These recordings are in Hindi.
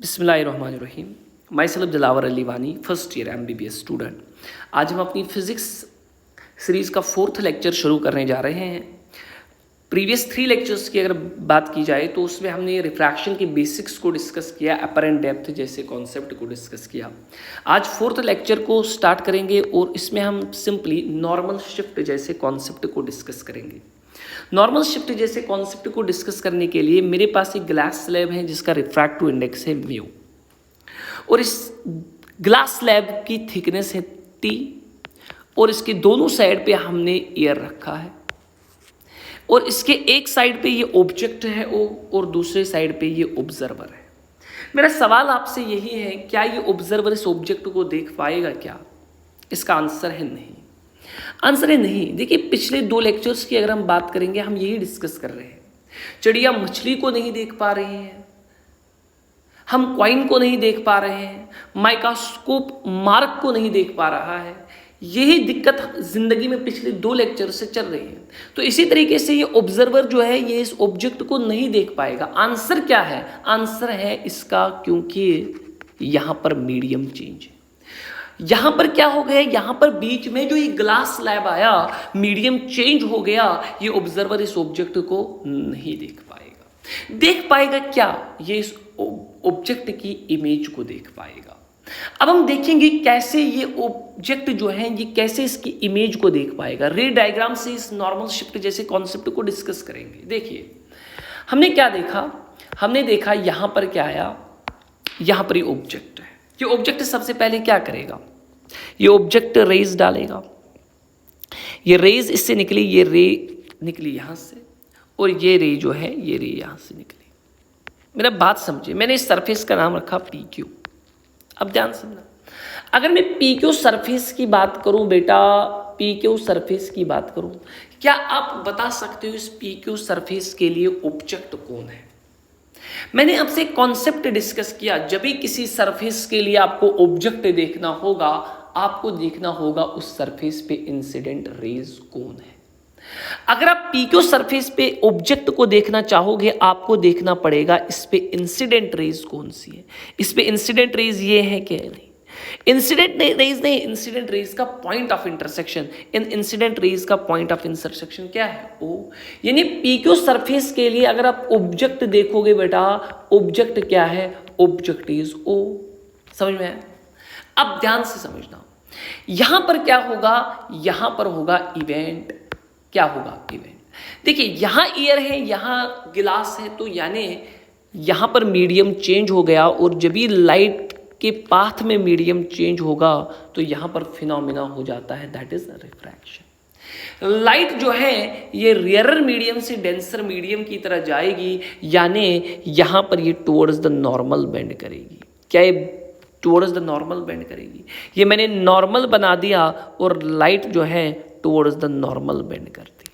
बिस्मिल्लाहिर्रहमानिर्रहीम। माई सेल्फ दिलावर अली वानी, फर्स्ट ईयर MBBS स्टूडेंट। आज हम अपनी फिज़िक्स सीरीज़ का 4th लेक्चर शुरू करने जा रहे हैं। प्रीवियस 3 लेक्चर्स की अगर बात की जाए तो उसमें हमने रिफ्रैक्शन के बेसिक्स को डिस्कस किया, अपरेंट डेप्थ जैसे कॉन्सेप्ट को डिस्कस किया। आज 4th लेक्चर को स्टार्ट करेंगे और इसमें हम सिंपली नॉर्मल शिफ्ट जैसे कॉन्सेप्ट को डिस्कस करेंगे। नॉर्मल शिफ्ट जैसे कॉन्सेप्ट को डिस्कस करने के लिए मेरे पास एक ग्लास स्लैब है जिसका रिफ्रैक्टिव इंडेक्स है म्यू, और इस ग्लास स्लैब की थिकनेस है T, और इसके दोनों साइड पे हमने एयर रखा है, और इसके एक साइड पे ये ऑब्जेक्ट है और दूसरे साइड पे ये ऑब्जर्वर है। मेरा सवाल आपसे यही है, क्या ये ऑब्जर्वर इस ऑब्जेक्ट को देख पाएगा क्या? इसका आंसर है नहीं। आंसर है नहीं। देखिए, पिछले 2 लेक्चर्स की अगर हम बात करेंगे, हम यही डिस्कस कर रहे हैं। चिड़िया मछली को नहीं देख पा रही है, हम कॉइन को नहीं देख पा रहे हैं, माइक्रोस्कोप मार्क को नहीं देख पा रहा है। यही दिक्कत जिंदगी में पिछले 2 लेक्चर से चल रही है। तो इसी तरीके से ये ऑब्जर्वर जो है ये इस ऑब्जेक्ट को नहीं देख पाएगा। आंसर क्या है? आंसर है इसका, क्योंकि यहां पर मीडियम चेंज है। यहां पर क्या हो गया, यहां पर बीच में जो ये ग्लास स्लैब आया, मीडियम चेंज हो गया। ये ऑब्जर्वर इस ऑब्जेक्ट को नहीं देख पाएगा। देख पाएगा क्या? ये इस ऑब्जेक्ट की इमेज को देख पाएगा। अब हम देखेंगे कैसे ये ऑब्जेक्ट जो है ये कैसे इसकी इमेज को देख पाएगा। रे डायग्राम से इस नॉर्मल शिफ्ट जैसे कॉन्सेप्ट को डिस्कस करेंगे। देखिए, हमने क्या देखा? हमने देखा यहां पर क्या आया, यहां पर ये ऑब्जेक्ट है। ये ऑब्जेक्ट सबसे पहले क्या करेगा? ये ऑब्जेक्ट रेज डालेगा। ये रेज इससे निकली, ये रे निकली यहां से, और ये रे जो है ये रे यहां से निकली। मेरा बात समझिए, मैंने इस सरफेस का नाम रखा PQ। अब ध्यान समझना, अगर मैं PQ सरफेस की बात करूं बेटा, PQ सरफेस की बात करूं, क्या आप बता सकते हो इस PQ सरफेस के लिए ऑब्जेक्ट कौन है? मैंने आपसे एक कॉन्सेप्ट डिस्कस किया, जब भी किसी सरफेस के लिए आपको ऑब्जेक्ट देखना होगा, आपको देखना होगा उस सरफेस पे इंसिडेंट रेज कौन है। अगर आप PQ सरफेस पे ऑब्जेक्ट को देखना चाहोगे, आपको देखना पड़ेगा इस पे इंसिडेंट रेज कौन सी है। इस पे इंसिडेंट रेज ये है कि नहीं? इंसिडेंट रेज नहीं, इंसिडेंट रेज का point of intersection. In incident raise का पॉइंट ऑफ इंटरसेक्शन क्या है? O। यानी PQ सरफेस के लिए अगर आप ऑब्जेक्ट देखोगे बेटा, ऑब्जेक्ट क्या है? Object is O। समझ में आया? अब ध्यान से समझना, यहां पर क्या होगा? यहां पर होगा इवेंट। क्या होगा? इवेंट। देखिए, यहां एयर है, यहां गिलास है, तो यानी यहां पर मीडियम चेंज हो गया, और जब भी लाइट के पाथ में मीडियम चेंज होगा तो यहां पर फिनोमिना हो जाता है, दैट इज रिफ्रैक्शन। लाइट जो है ये रेयरर मीडियम से डेंसर मीडियम की तरह जाएगी, यानी यहां पर ये टुवर्ड्स द नॉर्मल बेंड करेगी। क्या ये टुवर्ड्स द नॉर्मल बेंड करेगी? ये मैंने नॉर्मल बना दिया, और लाइट जो है टुवर्ड्स द नॉर्मल बेंड करती।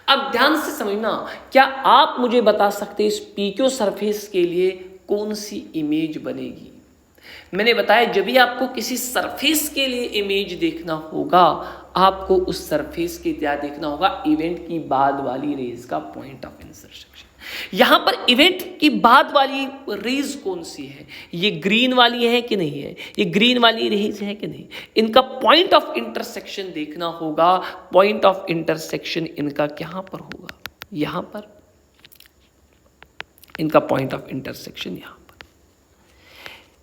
अब ध्यान से समझना, क्या आप मुझे बता सकते इस PQ सरफेस के लिए कौन सी इमेज बनेगी? मैंने बताया, जब भी आपको किसी सरफेस के लिए इमेज देखना होगा, आपको उस सरफेस के क्या देखना होगा? इवेंट की बाद वाली रेज का पॉइंट ऑफ इंटरसेक्शन। यहां पर इवेंट की बाद वाली रेज कौन सी है? ये ग्रीन वाली है कि नहीं है? ये ग्रीन वाली रेज है कि नहीं? इनका पॉइंट ऑफ इंटरसेक्शन देखना होगा। पॉइंट ऑफ इंटरसेक्शन इनका कहां पर होगा? यहां पर। इनका पॉइंट ऑफ इंटरसेक्शन यहां पर,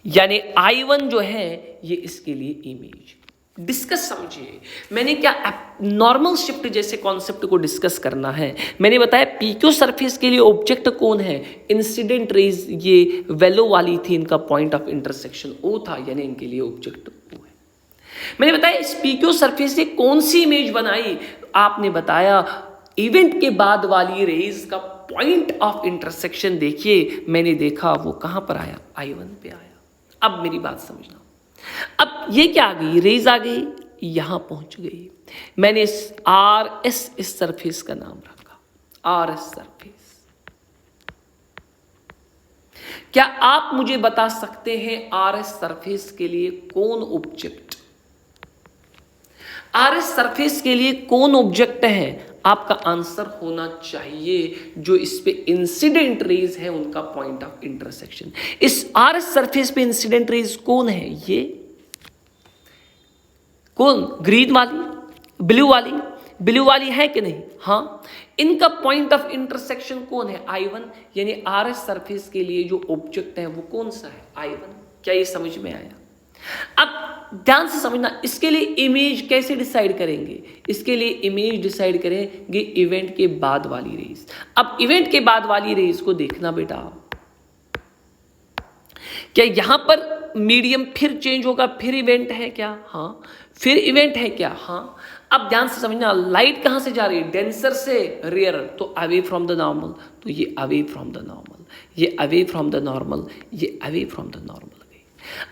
यानी I1 जो है ये इसके लिए इमेज। डिस्कस समझिए, मैंने क्या नॉर्मल शिफ्ट जैसे कॉन्सेप्ट को डिस्कस करना है। मैंने बताया PQ सरफेस के लिए ऑब्जेक्ट कौन है? इंसिडेंट रेज ये वेलो वाली थी, इनका पॉइंट ऑफ इंटरसेक्शन O था, यानी इनके लिए ऑब्जेक्ट O है। मैंने बताया इस PQ सरफेस से कौन सी इमेज बनाई? आपने बताया इवेंट के बाद वाली रेज का पॉइंट ऑफ इंटरसेक्शन। देखिए, मैंने देखा वो कहां पर आया? I1 पे आया। अब मेरी बात समझना, अब ये क्या आ गई? रेज आ गई, यहां पहुंच गई। मैंने इस RS इस सरफेस का नाम रखा, RS सरफेस। क्या आप मुझे बता सकते हैं RS सरफेस के लिए कौन ऑब्जेक्ट? RS सरफेस के लिए कौन ऑब्जेक्ट है? आपका आंसर होना चाहिए जो इस पे इंसिडेंट रेज है उनका पॉइंट ऑफ इंटरसेक्शन। इस आर सरफेस पे इंसिडेंट रेज कौन है? ये कौन? ग्रीन वाली, ब्लू वाली है कि नहीं? हाँ। इनका पॉइंट ऑफ इंटरसेक्शन कौन है? I1, यानी आर सरफेस के लिए जो ऑब्जेक्ट है वो कौन सा है? I1। क्या ये समझ में आया? अब ध्यान से समझना, इसके लिए इमेज कैसे डिसाइड करेंगे? इसके लिए इमेज डिसाइड करेंगे इवेंट के बाद वाली रेज। अब इवेंट के बाद वाली रेज को देखना बेटा, क्या यहां पर मीडियम फिर चेंज होगा, फिर इवेंट है क्या? हाँ। फिर इवेंट है क्या? हाँ। अब ध्यान से समझना, लाइट कहां से जा रही है? डेंसर से रेयर, तो अवे फ्रॉम द नॉर्मल, तो ये अवे फ्रॉम द नॉर्मल, ये अवे फ्रॉम द नॉर्मल, ये अवे फ्रॉम द नॉर्मल।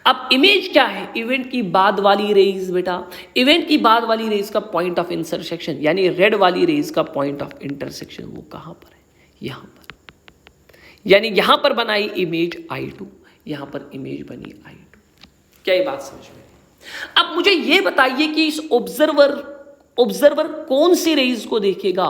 अब इमेज क्या है? इवेंट की बाद वाली रेज बेटा। इवेंट की बाद वाली रेज का पॉइंट ऑफ इंटरसेक्शन यानी रेड वाली रेज का पॉइंट ऑफ इंटरसेक्शन वो कहां पर है? यहां पर। यानी यहां पर बनाई इमेज I2, यहां पर इमेज बनी I2। क्या ये बात समझ में? अब मुझे ये बताइए कि इस ऑब्जर्वर कौन सी रेज को देखेगा?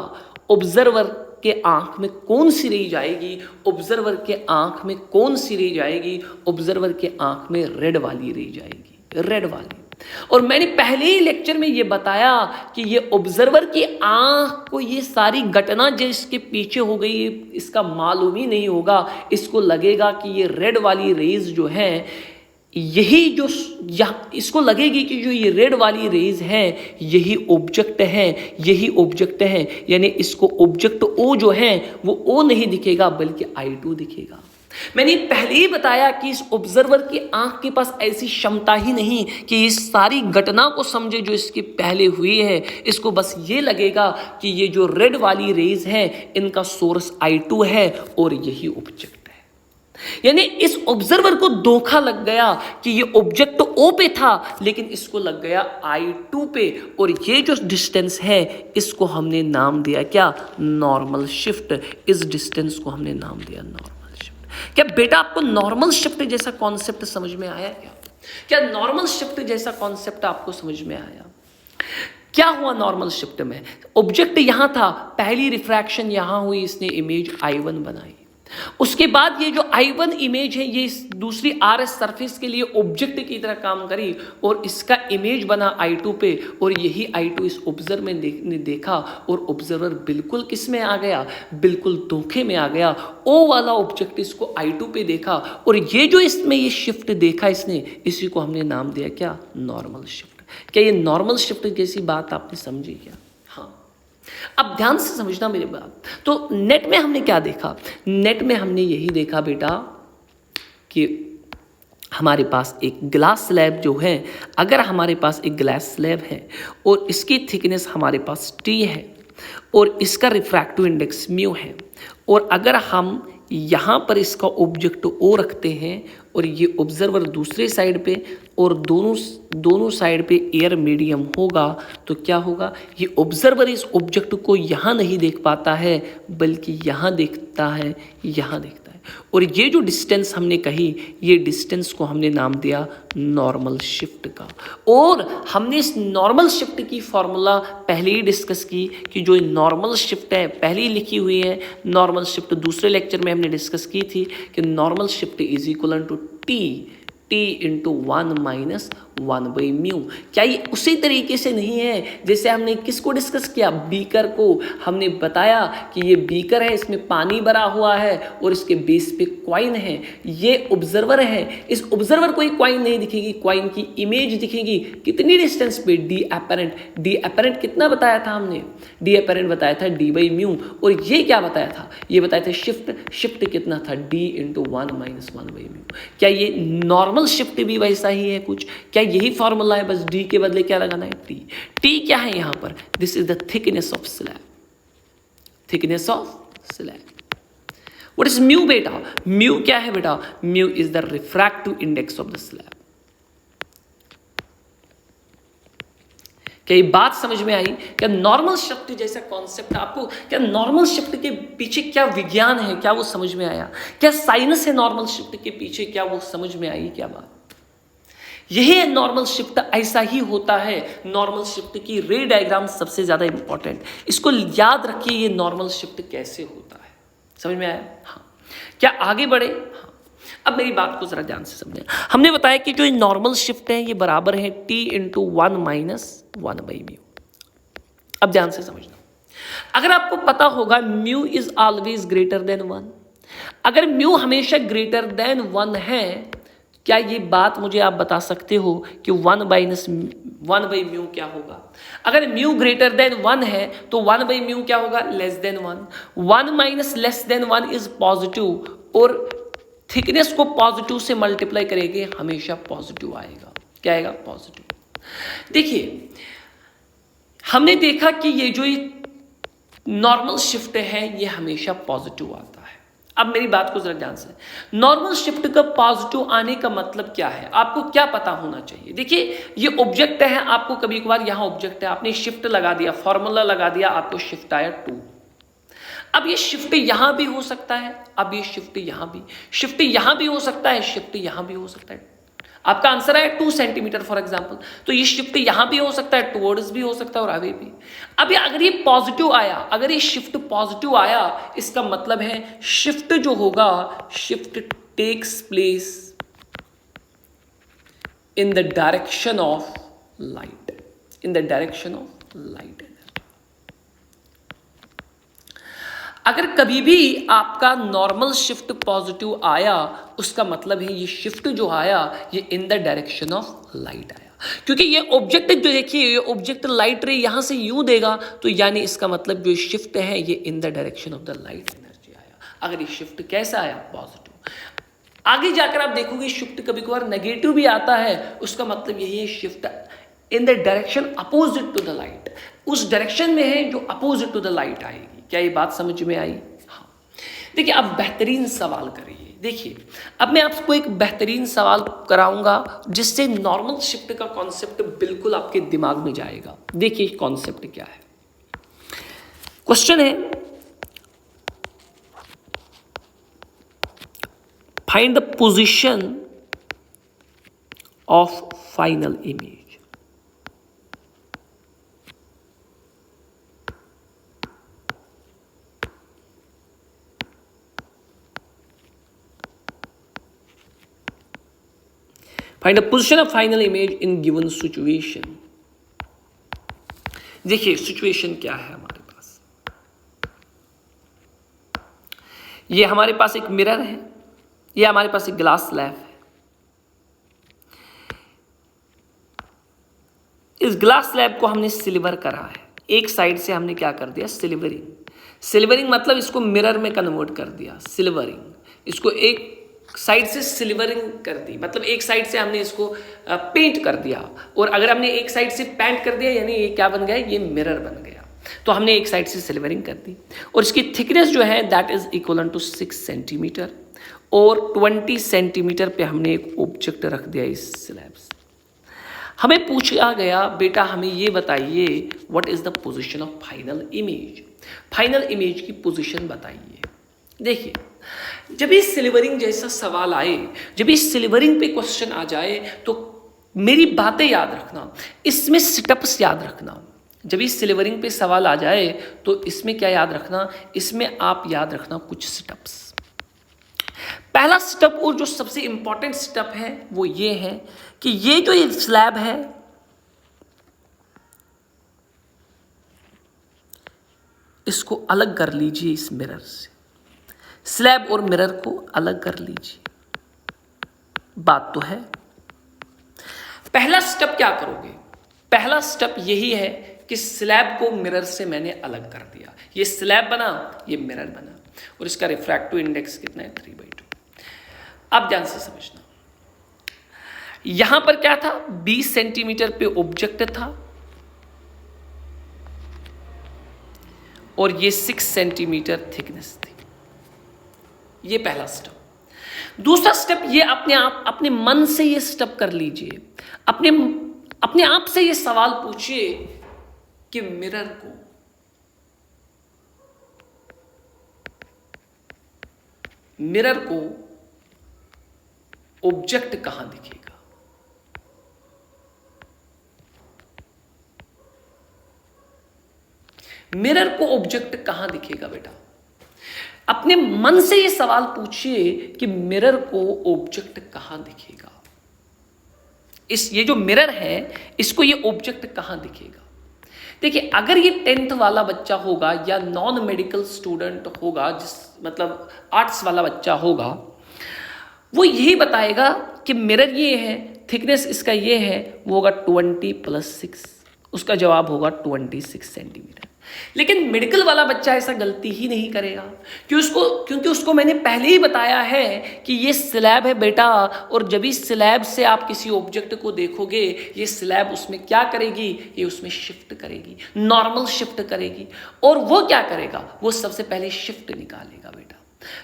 ऑब्जर्वर के आंख में कौन सी रेज आएगी? ऑब्जर्वर के आंख में कौन सी रेज आएगी? ऑब्जर्वर के आंख में रेड वाली रेज आएगी, रेड वाली। और मैंने पहले ही लेक्चर में ये बताया कि ये ऑब्जर्वर की आंख को ये सारी घटना जो इसके पीछे हो गई इसका मालूम ही नहीं होगा। इसको लगेगा कि ये रेड वाली रेज जो है यही जो इसको लगेगी कि जो ये रेड वाली रेज है यही ऑब्जेक्ट है, यही ऑब्जेक्ट है। यानी इसको ऑब्जेक्ट O जो है वो O नहीं दिखेगा बल्कि I2 दिखेगा। मैंने पहले ही बताया कि इस ऑब्जर्वर की आंख के पास ऐसी क्षमता ही नहीं कि इस सारी घटना को समझे जो इसके पहले हुई है। इसको बस ये लगेगा कि ये जो रेड वाली रेज है इनका सोर्स I2 है और यही ऑब्जेक्ट है। यानी इस ऑब्जर्वर को धोखा लग गया कि ये ऑब्जेक्ट O पे था लेकिन इसको लग गया I2 पे, और ये जो डिस्टेंस है इसको हमने नाम दिया क्या? Normal shift. इस डिस्टेंस को हमने नाम दिया नॉर्मल शिफ्ट। क्या बेटा आपको नॉर्मल शिफ्ट जैसा कॉन्सेप्ट समझ में आया? क्या नॉर्मल शिफ्ट जैसा कॉन्सेप्ट आपको समझ में आया? क्या हुआ नॉर्मल शिफ्ट में? ऑब्जेक्ट यहां था, पहली रिफ्रैक्शन यहां हुई, इसने इमेज I1 बनाई। उसके बाद ये जो I1 इमेज है ये इस दूसरी RS सरफेस के लिए ऑब्जेक्ट की तरह काम करी और इसका इमेज बना I2 पे, और यही I2 इस ऑब्जर्वर ने देखा और ऑब्जर्वर बिल्कुल किस में आ गया? बिल्कुल धोखे में आ गया। O वाला ऑब्जेक्ट इसको I2 पे देखा और ये जो इसमें ये शिफ्ट देखा इसने, इसी को हमने नाम दिया क्या? Normal shift. क्या ये नॉर्मल शिफ्ट जैसी बात आपने समझी क्या? हाँ। अब ध्यान से समझना मेरी बात। तो नेट में हमने क्या देखा? नेट में हमने यही देखा बेटा कि हमारे पास एक ग्लास स्लैब जो है, अगर हमारे पास एक ग्लास स्लैब है और इसकी थिकनेस हमारे पास T है और इसका रिफ्रैक्टिव इंडेक्स म्यू है, और अगर हम यहाँ पर इसका ऑब्जेक्ट O रखते हैं और ये ऑब्जर्वर दूसरे साइड पे और दोनों साइड पे एयर मीडियम होगा, तो क्या होगा? ये ऑब्जर्वर इस ऑब्जेक्ट को यहाँ नहीं देख पाता है बल्कि यहाँ देखता है, यहाँ देखता है। और ये जो डिस्टेंस हमने कही, ये डिस्टेंस को हमने नाम दिया नॉर्मल शिफ्ट का। और हमने इस नॉर्मल शिफ्ट की फॉर्मूला पहले ही डिस्कस की कि जो नॉर्मल शिफ्ट है पहले ही लिखी हुई है। नॉर्मल शिफ्ट दूसरे लेक्चर में हमने डिस्कस की थी कि normal shift is equal to T into 1 minus 1/μ। क्या ये उसी तरीके से नहीं है जैसे हमने किसको डिस्कस किया? बीकर को। हमने बताया कि ये बीकर है, इसमें पानी भरा हुआ है और इसके बेस पे कॉइन है। ये ऑब्जर्वर है, इस ऑब्जर्वर को कॉइन नहीं दिखेगी, कॉइन की इमेज दिखेगी। कितनी डिस्टेंस पे? डी एपरेंट कितना बताया था हमने? डी एपरेंट बताया था D/μ। और ये क्या बताया था? ये बताया था शिफ्ट कितना था? D into 1 minus 1/μ। क्या ये नॉर्मल शिफ्ट भी वैसा ही है कुछ? क्या यही फॉर्मूला है? बस D के बदले क्या लगाना है? T क्या है यहाँ पर? This is the thickness of slab. Thickness of slab. What is mu बेटा? म्यू क्या है बेटा? Mu is the refractive index of the slab. क्या ये बात समझ में आई? क्या नॉर्मल शिफ्ट जैसा कॉन्सेप्ट आपको, क्या नॉर्मल शिफ्ट के पीछे क्या विज्ञान है, क्या वो समझ में आया? क्या साइंस है नॉर्मल शिफ्ट के पीछे, क्या वो समझ में आई? क्या बात? यही है नॉर्मल शिफ्ट, ऐसा ही होता है। नॉर्मल शिफ्ट की रे डायग्राम सबसे ज्यादा इंपॉर्टेंट, इसको याद रखिए ये नॉर्मल शिफ्ट कैसे होता है। समझ में आया? हाँ। क्या आगे बढ़े? हाँ। अब मेरी बात को जरा ध्यान से समझें। हमने बताया कि जो नॉर्मल शिफ्ट है ये बराबर है t into 1 minus 1 by mu. अब ध्यान से समझना, अगर आपको पता होगा mu is always greater than 1, अगर म्यू हमेशा ग्रेटर देन 1 है, क्या ये बात मुझे आप बता सकते हो कि 1 माइनस 1 बाई म्यू क्या होगा? अगर म्यू ग्रेटर देन 1 है तो 1 बाई म्यू क्या होगा? Less than 1। 1 minus less than 1 is positive, और थिकनेस को पॉजिटिव से मल्टीप्लाई करेंगे हमेशा पॉजिटिव आएगा। क्या आएगा? पॉजिटिव। देखिए, हमने देखा कि ये जो नॉर्मल शिफ्ट है ये हमेशा पॉजिटिव आता है। अब मेरी बात को जरा ध्यान से, नॉर्मल शिफ्ट का पॉजिटिव आने का मतलब क्या है, आपको क्या पता होना चाहिए? देखिए, ये ऑब्जेक्ट है, आपको कभी कभार यहां ऑब्जेक्ट है, आपने शिफ्ट लगा दिया, फॉर्मूला लगा दिया, आपको शिफ्ट आया 2। अब ये शिफ्ट यहां भी हो सकता है, अब ये शिफ्ट यहां भी हो सकता है, शिफ्ट यहां भी हो सकता है। आपका आंसर है 2 सेंटीमीटर फॉर एग्जाम्पल, तो ये शिफ्ट यहां भी हो सकता है, टुवर्ड्स भी हो सकता है और आगे भी। अब अगर ये पॉजिटिव आया, अगर ये शिफ्ट पॉजिटिव आया, इसका मतलब है शिफ्ट जो होगा, shift takes place in the direction of light, in the direction of light. अगर कभी भी आपका नॉर्मल शिफ्ट पॉजिटिव आया, उसका मतलब है ये शिफ्ट जो आया ये इन द डायरेक्शन ऑफ लाइट आया, क्योंकि ये ऑब्जेक्ट जो देखिए, ये ऑब्जेक्ट लाइट रे यहां से यूं देगा, तो यानी इसका मतलब जो शिफ्ट है ये इन the direction of the light energy आया। अगर ये शिफ्ट कैसा आया? पॉजिटिव। आगे जाकर आप देखोगे शिफ्ट कभी कभार नेगेटिव भी आता है, उसका मतलब यही है shift in the direction opposite to the light, उस डायरेक्शन में है जो अपोजिट टू द लाइट आएगी। क्या ये बात समझ में आई? हाँ। देखिए, अब बेहतरीन सवाल करिए। देखिए, अब मैं आपको एक बेहतरीन सवाल कराऊंगा जिससे नॉर्मल शिफ्ट का कॉन्सेप्ट बिल्कुल आपके दिमाग में जाएगा। देखिए कॉन्सेप्ट क्या है। क्वेश्चन है, find the position of final image. Find the position of final image in given situation। देखिए सिचुएशन क्या है हमारे पास, ये हमारे पास एक मिरर है, ये हमारे पास एक ग्लास स्लैब है। इस ग्लास स्लैब को हमने सिल्वर करा है, एक साइड से हमने क्या कर दिया? सिल्वरिंग। सिल्वरिंग मतलब इसको मिरर में कन्वर्ट कर दिया, सिल्वरिंग। इसको एक साइड से सिल्वरिंग कर दी, मतलब एक साइड से हमने इसको पेंट कर दिया, और अगर हमने एक साइड से पेंट कर दिया यानी ये क्या बन गया? ये मिरर बन गया। तो हमने एक साइड से सिल्वरिंग कर दी, और इसकी थिकनेस जो है that is equal to 6 centimetre, और 20 सेंटीमीटर पे हमने एक ऑब्जेक्ट रख दिया इस स्लैब से। हमें पूछा गया, बेटा हमें ये बताइए what is the position of final image, final image की पोजीशन बताइए। देखिए, जब ये सिल्वरिंग जैसा सवाल आए, जब ये सिल्वरिंग पे क्वेश्चन आ जाए, तो मेरी बातें याद रखना, इसमें स्टेप्स याद रखना। जब ये सिल्वरिंग पे सवाल आ जाए तो इसमें क्या याद रखना? इसमें आप याद रखना कुछ स्टेप्स। पहला स्टेप और जो सबसे इंपॉर्टेंट स्टेप है वो ये है कि ये जो ये स्लैब है, इसको अलग कर लीजिए इस मिरर से, स्लैब और मिरर को अलग कर लीजिए। बात तो है। पहला स्टेप क्या करोगे? पहला स्टेप यही है कि स्लैब को मिरर से मैंने अलग कर दिया, ये स्लैब बना, ये मिरर बना, और इसका रिफ्रैक्टिव इंडेक्स कितना है? 3/2। अब ध्यान से समझना, यहां पर क्या था? 20 सेंटीमीटर पे ऑब्जेक्ट था, और ये 6 सेंटीमीटर थिकनेस थी। ये पहला स्टेप। दूसरा स्टेप ये अपने मन से ये स्टेप कर लीजिए, अपने आप से ये सवाल पूछिए कि मिरर को ऑब्जेक्ट कहां दिखेगा? मिरर को ऑब्जेक्ट कहां दिखेगा बेटा? अपने मन से ये सवाल पूछिए कि मिरर को ऑब्जेक्ट कहां दिखेगा। ये जो मिरर है इसको ये ऑब्जेक्ट कहां दिखेगा? देखिए, अगर ये 10th वाला बच्चा होगा या नॉन मेडिकल स्टूडेंट होगा, मतलब आर्ट्स वाला बच्चा होगा, वो यही बताएगा कि मिरर ये है, थिकनेस इसका ये है, वो होगा 20 + 6, उसका जवाब होगा 26 सेंटीमीटर। लेकिन मेडिकल वाला बच्चा ऐसा गलती ही नहीं करेगा क्योंकि उसको मैंने पहले ही बताया है कि ये स्लैब है बेटा, और जब इस स्लैब से आप किसी ऑब्जेक्ट को देखोगे, ये स्लैब उसमें क्या करेगी? ये उसमें शिफ्ट करेगी, नॉर्मल शिफ्ट करेगी। और वो क्या करेगा? वो सबसे पहले शिफ्ट निकालेगा बेटा।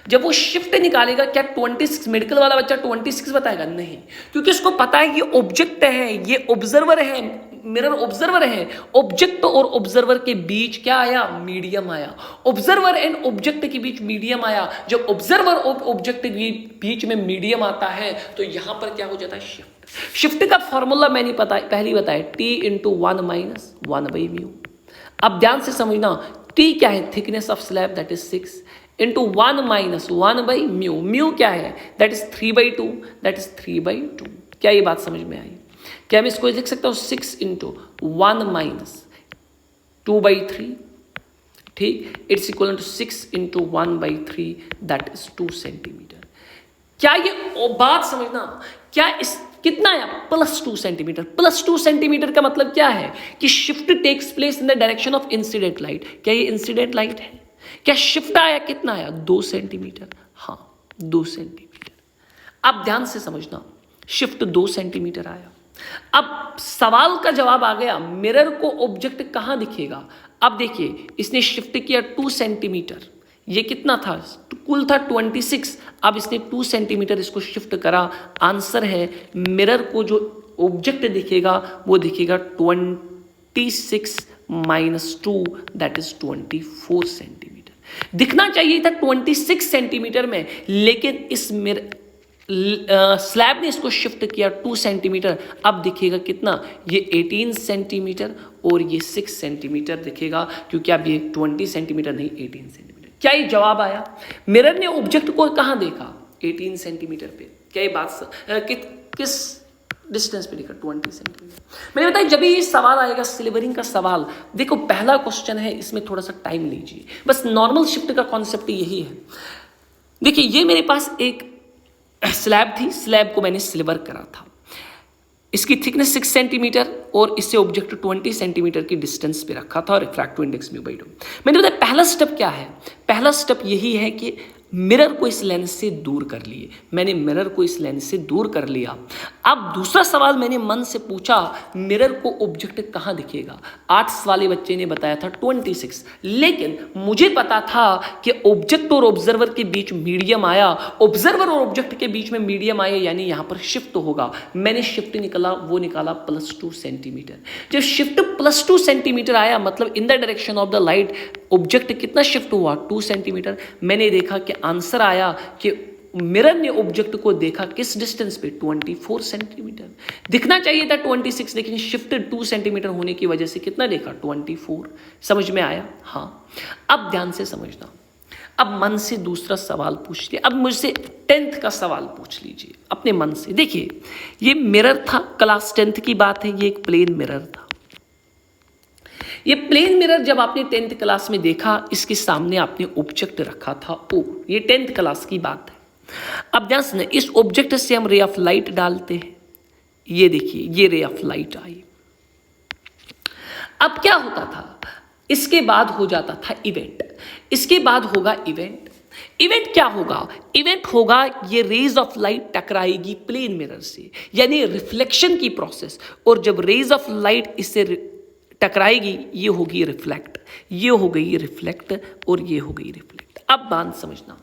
जब वो शिफ्ट निकालेगा, क्या 26 मेडिकल वाला बच्चा 26 बताएगा? नहीं, क्योंकि उसको पता है ये ऑब्जेक्ट है, ये ऑब्जर्वर है, मिरर ऑब्जर्वर है। ऑब्जेक्ट और ऑब्जर्वर के बीच क्या आया? मीडियम आया। ऑब्जर्वर एंड ऑब्जेक्ट के बीच मीडियम आया। जब ऑब्जर्वर और ऑब्जेक्ट के बीच में मीडियम आता है तो यहां पर क्या हो जाता है? शिफ्ट। शिफ्ट का फॉर्मूला मैंने पहले बताया, T × 1 - 1/μ। अब ध्यान से समझना, T क्या है? Thickness of slab, that is 6 × 1 - 1/μ। Mu क्या है? That is 3/2, that is 3/2। क्या ये बात समझ में आई? क्या मैं इसको लिख सकता हूं 6 × 1 - 2/3, ठीक, it's equal to 6 × 1/3, that is 2 centimetre. क्या ये बात समझना? क्या इस कितना आया? +2 सेंटीमीटर। +2 सेंटीमीटर का मतलब क्या है? कि shift takes place in the direction of incident light. क्या ये इंसिडेंट लाइट है? क्या शिफ्ट आया? कितना आया? 2 सेंटीमीटर। हाँ, 2 सेंटीमीटर। अब ध्यान से समझना, शिफ्ट 2 सेंटीमीटर आया। अब सवाल का जवाब आ गया, मिरर को ऑब्जेक्ट कहां दिखेगा? अब देखिए, इसने शिफ्ट किया 2 सेंटीमीटर, ये कितना था? कुल था 26। अब इसने 2 सेंटीमीटर इसको शिफ्ट करा। आंसर है, मिरर को जो ऑब्जेक्ट दिखेगा वो दिखेगा 26 - 2, दैट इज 24 सेंटीमीटर। दिखना चाहिए था 26 सेंटीमीटर में, लेकिन इस स्लैब ने इसको शिफ्ट किया 2 सेंटीमीटर। अब दिखेगा कितना? ये 18 सेंटीमीटर और ये 6 सेंटीमीटर दिखेगा, क्योंकि अब ये 20 सेंटीमीटर नहीं, 18 सेंटीमीटर। क्या ये जवाब आया? मिरर ने ऑब्जेक्ट को कहां देखा? 18 सेंटीमीटर पे। क्या ये बात किस डिस्टेंस पे देखा? 20 सेंटीमीटर। मैंने बताया, जब ये सवाल आएगा सिल्वरिंग का सवाल, देखो पहला क्वेश्चन है, इसमें थोड़ा सा टाइम लीजिए। बस नॉर्मल शिफ्ट का कॉन्सेप्ट यही है। देखिए, ये मेरे पास एक स्लैब थी, स्लैब को मैंने सिल्वर करा था। इसकी थिकनेस 6 सेंटीमीटर और इससे ऑब्जेक्ट 20 सेंटीमीटर की डिस्टेंस पे रखा था और रिफ्रैक्टिव इंडेक्स μ/2। मैंने बताया पहला स्टेप क्या है? पहला स्टेप यही है कि मिरर को इस लेंस से दूर कर लिए। मैंने मिरर को इस लेंस से दूर कर लिया। अब दूसरा सवाल मैंने मन से पूछा, मिरर को ऑब्जेक्ट कहाँ दिखेगा? आर्ट्स वाले बच्चे ने बताया था 26, लेकिन मुझे पता था कि ऑब्जेक्ट और ऑब्जर्वर के बीच मीडियम आया। ऑब्जर्वर और ऑब्जेक्ट के बीच में मीडियम आया, यानी यहाँ पर शिफ्ट होगा। मैंने शिफ्ट निकाला, वो निकाला +2 सेंटीमीटर। जब शिफ्ट +2 सेंटीमीटर आया, मतलब इन the direction of the light object कितना शिफ्ट हुआ? 2 सेंटीमीटर। मैंने देखा कि आंसर आया कि मिरर ने ऑब्जेक्ट को देखा किस डिस्टेंस पे? 24 सेंटीमीटर। दिखना चाहिए था 26, लेकिन शिफ्ट 2 सेंटीमीटर होने की वजह से कितना देखा? 24। समझ में आया? हाँ। अब ध्यान से समझना, अब मन से दूसरा सवाल पूछिए। अब मुझसे 10th का सवाल पूछ लीजिए अपने मन से। देखिए, ये मिरर था, क्लास 10th की बात है, ये एक प्लेन मिरर था। ये प्लेन मिरर जब आपने 10th क्लास में देखा, इसके सामने आपने ऑब्जेक्ट रखा था O। ये 10th क्लास की बात है। अब ध्यान से, इस ऑब्जेक्ट से हम रे ऑफ लाइट डालते हैं। ये देखिए, ये रे ऑफ लाइट आई। अब क्या होता था? इसके बाद हो जाता था इवेंट। इसके बाद होगा इवेंट। इवेंट क्या होगा? इवेंट होगा ये रेज ऑफ लाइट टकराएगी प्लेन मिरर से, यानी रिफ्लेक्शन की प्रोसेस। और जब रेज ऑफ लाइट इससे टकराएगी, ये होगी रिफ्लेक्ट, ये हो गई रिफ्लेक्ट और ये हो गई रिफ्लेक्ट। अब बात समझना।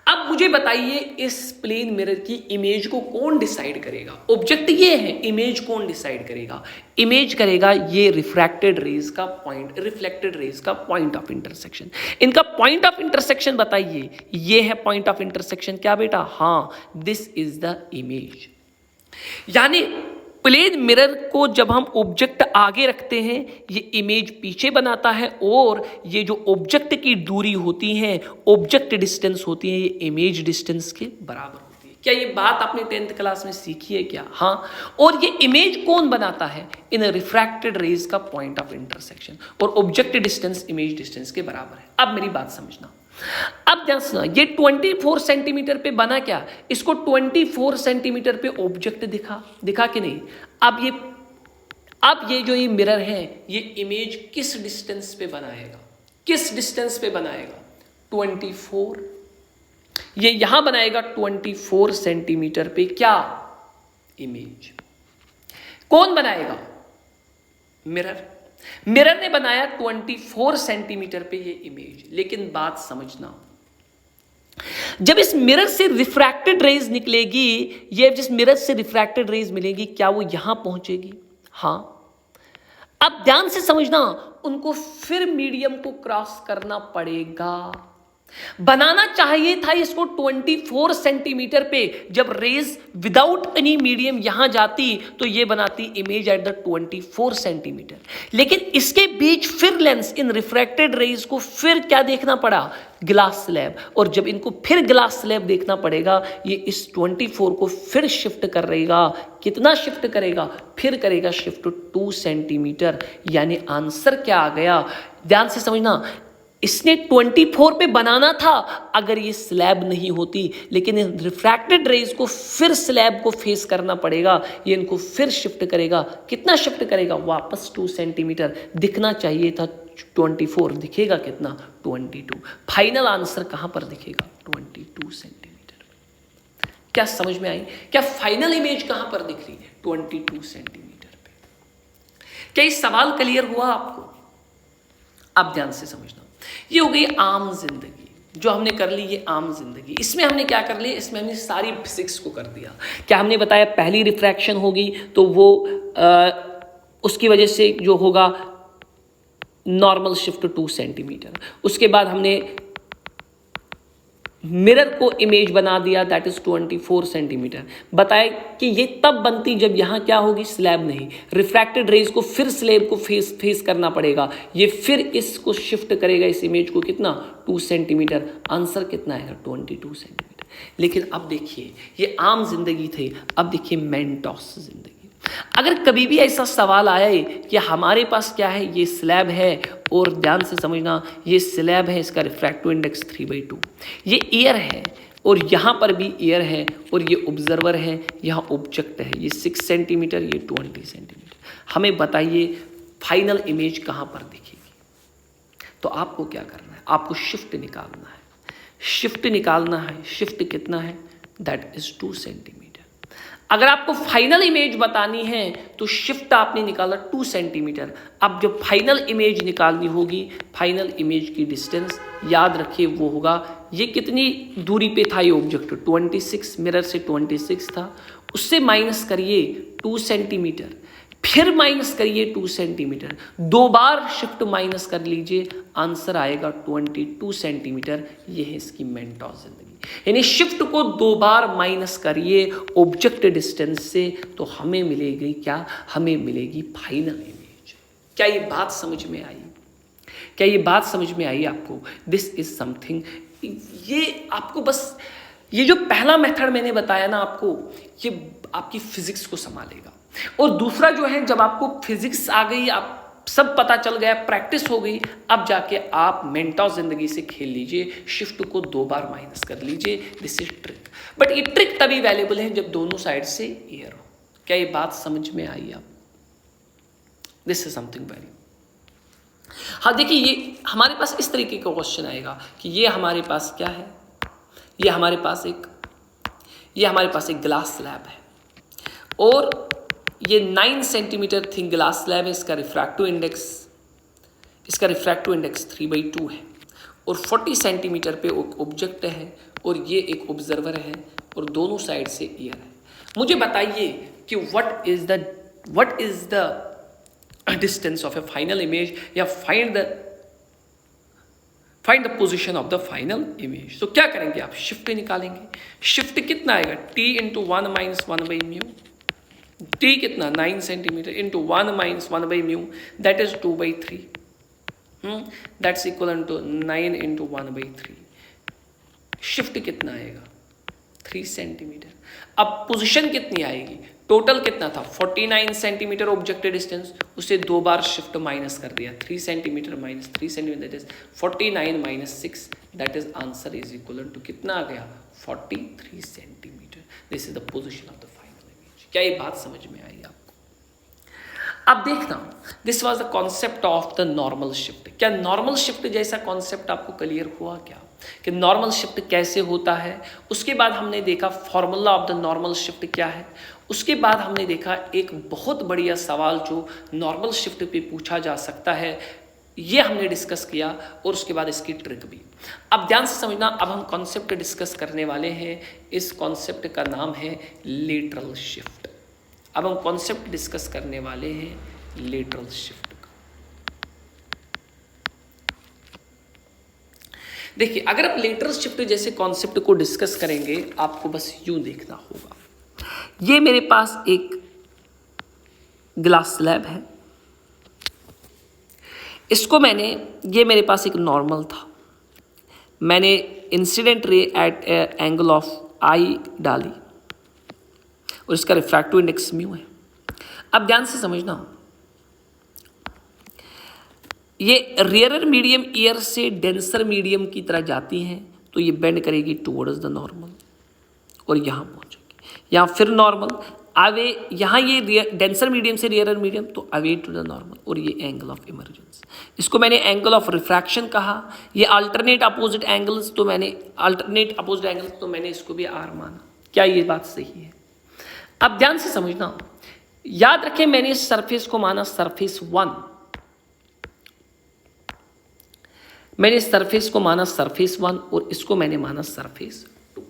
अब मुझे बताइए, इस प्लेन मिरर की इमेज को कौन डिसाइड करेगा? ऑब्जेक्ट ये है, इमेज कौन डिसाइड करेगा? इमेज करेगा ये रिफ्रैक्टेड रेज का पॉइंट, रिफ्लेक्टेड रेज का पॉइंट ऑफ इंटरसेक्शन। इनका पॉइंट ऑफ इंटरसेक्शन बताइए। ये है पॉइंट ऑफ इंटरसेक्शन। क्या बेटा? हाँ, दिस इज द इमेज। यानी प्लेन मिरर को जब हम ऑब्जेक्ट आगे रखते हैं ये इमेज पीछे बनाता है, और ये जो ऑब्जेक्ट की दूरी होती है, ऑब्जेक्ट डिस्टेंस होती है, ये इमेज डिस्टेंस के बराबर होती है। क्या ये बात आपने 10th क्लास में सीखी है क्या? हाँ। और ये इमेज कौन बनाता है? इन रिफ्रैक्टेड रेज का पॉइंट ऑफ इंटरसेक्शन, और ऑब्जेक्ट डिस्टेंस इमेज डिस्टेंस के बराबर है। अब मेरी बात समझना, अब ध्यान सुना, ये 24 सेंटीमीटर पे बना क्या? इसको 24 सेंटीमीटर पे ऑब्जेक्ट दिखा कि नहीं? अब ये जो ये मिरर है ये इमेज किस डिस्टेंस पे बनाएगा? किस डिस्टेंस पे बनाएगा? 24। ये यहां बनाएगा 24 सेंटीमीटर पे क्या? इमेज। कौन बनाएगा? मिरर। मिरर ने बनाया 24 सेंटीमीटर पे ये इमेज। लेकिन बात समझना, जब इस मिरर से रिफ्रैक्टेड रेज निकलेगी, ये जिस मिरर से रिफ्रैक्टेड रेज मिलेगी, क्या वो यहां पहुंचेगी? हां। अब ध्यान से समझना, उनको फिर मीडियम को क्रॉस करना पड़ेगा। बनाना चाहिए था इसको 24 सेंटीमीटर पे। जब रेज विदाउट एनी मीडियम यहां जाती तो ये बनाती इमेज एट द 24 सेंटीमीटर। लेकिन इसके बीच फिर लेंस इन रिफ्रैक्टेड रेज को फिर क्या देखना पड़ा? Glass slab. और जब इनको फिर ग्लास स्लैब देखना पड़ेगा, ये इस 24 को फिर शिफ्ट कर रहेगा। कितना शिफ्ट करेगा? फिर करेगा शिफ्ट 2 सेंटीमीटर। यानी आंसर क्या आ गया? ध्यान से समझना, इसने 24 पे बनाना था अगर ये स्लैब नहीं होती, लेकिन रिफ्रैक्टेड रेज को फिर स्लैब को फेस करना पड़ेगा। ये इनको फिर शिफ्ट करेगा। कितना शिफ्ट करेगा? वापस 2 सेंटीमीटर। दिखना चाहिए था 24, दिखेगा कितना? 22। फाइनल आंसर कहां पर दिखेगा? 22 सेंटीमीटर। क्या समझ में आई? क्या फाइनल इमेज कहां पर दिख रही है? 22 सेंटीमीटर पे। क्या ये सवाल क्लियर हुआ आपको? अब ध्यान से समझना, ये हो गई आम जिंदगी जो हमने कर ली। ये आम जिंदगी, इसमें हमने क्या कर लिया? इसमें हमने सारी फिजिक्स को कर दिया। क्या हमने बताया? पहली रिफ्रैक्शन होगी तो वो उसकी वजह से जो होगा नॉर्मल शिफ्ट 2 सेंटीमीटर। उसके बाद हमने मिरर को इमेज बना दिया, दैट इज 24 सेंटीमीटर। बताया कि ये तब बनती जब यहां क्या होगी? स्लैब नहीं। रिफ्रैक्टेड रेज को फिर स्लैब को फेस करना पड़ेगा। ये फिर इसको शिफ्ट करेगा, इस इमेज को कितना? 2 सेंटीमीटर। आंसर कितना आएगा? 22 सेंटीमीटर। लेकिन अब देखिए, ये आम जिंदगी थी। अब देखिए मेंटॉस जिंदगी। अगर कभी भी ऐसा सवाल आया है कि हमारे पास क्या है? ये स्लैब है, और ध्यान से समझना, ये स्लैब है, इसका रिफ्रैक्टिव इंडेक्स 3/2। ये एयर है, और यहाँ पर भी एयर है, और ये ऑब्जर्वर है, यहाँ ऑब्जेक्ट है। ये 6 सेंटीमीटर, ये 20 सेंटीमीटर। हमें बताइए फाइनल इमेज कहाँ पर दिखेगी? तो आपको क्या करना है? आपको शिफ्ट निकालना है। शिफ्ट निकालना है। शिफ्ट कितना है? That is 2 centimetre. अगर आपको फाइनल इमेज बतानी है तो शिफ्ट आपने निकाला 2 सेंटीमीटर। अब जब फाइनल इमेज निकालनी होगी, फाइनल इमेज की डिस्टेंस याद रखिए वो होगा, ये कितनी दूरी पे था ये ऑब्जेक्ट? 26, मिरर से 26 था, उससे माइनस करिए 2 सेंटीमीटर, फिर माइनस करिए 2 सेंटीमीटर, 2 बार शिफ्ट माइनस कर लीजिए, आंसर आएगा 22 सेंटीमीटर। ये है इसकी मेंटॉस जिंदगी। यानी शिफ्ट को 2 बार माइनस करिए ऑब्जेक्ट डिस्टेंस से, तो हमें मिलेगी क्या? हमें मिलेगी फाइनल इमेज। क्या ये बात समझ में आई? क्या ये बात समझ में आई आपको? दिस इज समथिंग, ये आपको बस ये जो पहला मेथड मैंने बताया ना आपको, ये आपकी फिजिक्स को संभालेगा। और दूसरा जो है, जब आपको फिजिक्स आ गई, आप सब पता चल गया, प्रैक्टिस हो गई, अब जाके आप मेंटॉस जिंदगी से खेल लीजिए, शिफ्ट को 2 बार माइनस कर लीजिए। This is trick. बट ये ट्रिक तभी वैल्यूबल है जब दोनों साइड से एयर हो। क्या ये बात समझ में आई आप? This is something very. हाँ देखिए, ये हमारे पास इस तरीके का क्वेश्चन आएगा कि ये हमारे पास क्या है? ये हमारे पास एक ग्लास स्लैब है, और ये 9 सेंटीमीटर थिन ग्लास स्लैब है। इसका रिफ्रैक्टिव इंडेक्स 3/2 है, और 40 सेंटीमीटर पे ऑब्जेक्ट है, और ये एक ऑब्जर्वर है, और दोनों साइड से एयर है। मुझे बताइए कि what is the distance of a final image, या find the position of the final image. तो क्या करेंगे आप? शिफ्ट निकालेंगे। शिफ्ट कितना आएगा? t × 1 - 1/μ। टी कितना 9 centimetre into 1 minus 1/μ that is 2/3 that's equal to 9 into 1/3। Shift कितना आएगा 3 सेंटीमीटर। अब पोजीशन कितनी आएगी, टोटल कितना था 49 सेंटीमीटर ऑब्जेक्टिव डिस्टेंस, उसे 2 बार शिफ्ट माइनस कर दिया 3 centimetre minus 3 centimetre that is 49 minus 6 that is answer is equal to कितना आ गया 43 centimetre. This is the position of the final image. क्या ये बात समझ में आई आपको? अब देखना this was the concept of the normal shift. क्या नॉर्मल शिफ्ट जैसा कॉन्सेप्ट आपको क्लियर हुआ क्या कि नॉर्मल शिफ्ट कैसे होता है? उसके बाद हमने देखा formula of the normal shift क्या है। उसके बाद हमने देखा एक बहुत बढ़िया सवाल जो नॉर्मल शिफ्ट पे पूछा जा सकता है, ये हमने डिस्कस किया और उसके बाद इसकी ट्रिक भी। अब ध्यान से समझना, अब हम कॉन्सेप्ट डिस्कस करने वाले हैं। इस कॉन्सेप्ट का नाम है लेटरल शिफ्ट। अब हम कॉन्सेप्ट डिस्कस करने वाले हैं लेटरल शिफ्ट का। देखिए, अगर आप लेटरल शिफ्ट जैसे कॉन्सेप्ट को डिस्कस करेंगे, आपको बस यूं देखना होगा। ये मेरे पास एक ग्लास स्लैब है, इसको ये मेरे पास एक नॉर्मल था, मैंने incident ray eight angle of आई डाली और इसका रिफ्रैक्टिव इंडेक्स म्यू है। अब ध्यान से समझना, ये रेयरर मीडियम एयर से डेंसर मीडियम की तरह जाती हैं, तो ये बेंड करेगी टुवर्ड्स द नॉर्मल और यहाँ पहुँचेगी, यहाँ फिर नॉर्मल अवे, यहाँ ये डेंसर मीडियम से रेयरर मीडियम तो अवे टू द नॉर्मल, और ये एंगल ऑफ इमर्जेंस, इसको मैंने एंगल ऑफ रिफ्रैक्शन कहा। ये अल्टरनेट अपोजिट एंगल्स, तो मैंने इसको भी आर माना। क्या ये बात सही है? अब ध्यान से समझना, याद रखें मैंने इस सरफेस को माना सरफेस 1, मैंने इस सरफेस को माना सरफेस 1 और इसको मैंने माना सरफेस 2।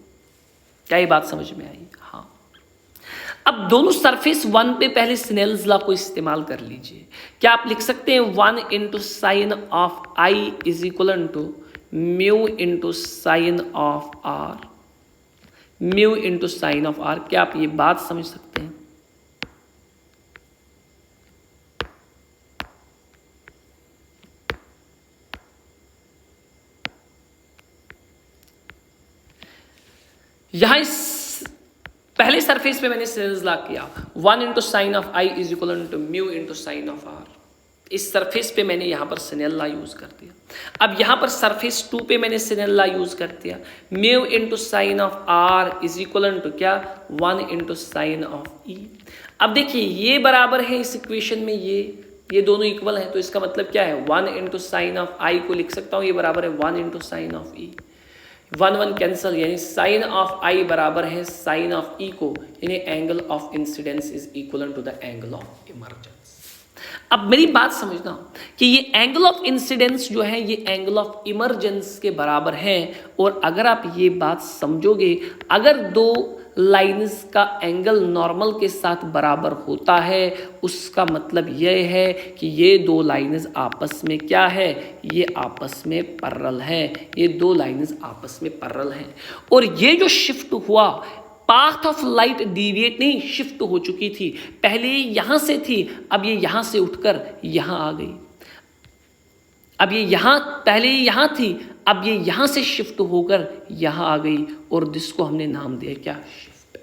क्या ये बात समझ में आई? हाँ। अब दोनों सरफेस 1 पे पहले स्नेल्स लॉ को इस्तेमाल कर लीजिए। क्या आप लिख सकते हैं 1 into sine of i is equal to mu into sine of r, mu into sine of r. क्या आप ये बात समझ सकते हैं? यहां इस पहले सरफेस पे मैंने स्नेल्स लॉ किया 1 into sine of i is equal to mu into sine of r. इस सरफेस पे मैंने यहां पर स्नेल लॉ यूज कर दिया। अब यहां पर सरफेस 2 पे मैंने स्नेल लॉ यूज कर दिया, mu into sine of r is equal to क्या 1 इंटू साइन ऑफ ई। अब देखिए ये बराबर है इस इक्वेशन में, ये दोनों इक्वल है, तो इसका मतलब क्या है 1 इंटू साइन ऑफ आई को लिख सकता हूं ये बराबर है 1 into sine of e. 1 cancel, यानी साइन ऑफ आई बराबर है साइन ऑफ ई को, यानी angle of incidence is equal to the angle of emergence. अब मेरी बात समझना कि ये एंगल ऑफ इंसिडेंस जो है ये एंगल ऑफ इमर्जेंस के बराबर है। और अगर आप ये बात समझोगे, अगर दो लाइन्स का एंगल नॉर्मल के साथ बराबर होता है, उसका मतलब यह है कि ये दो लाइन्स आपस में क्या है, ये आपस में पैरेलल है, ये दो लाइन्स आपस में पैरेलल हैं। और ये जो शिफ्ट हुआ, पाथ ऑफ लाइट डिविएट नहीं, शिफ्ट हो चुकी थी, पहले यहां से थी, अब ये यहां से उठकर यहां आ गई। अब ये यहां पहले यहां थी, अब ये यहां से शिफ्ट होकर यहां आ गई, और जिसको हमने नाम दिया क्या, शिफ्ट।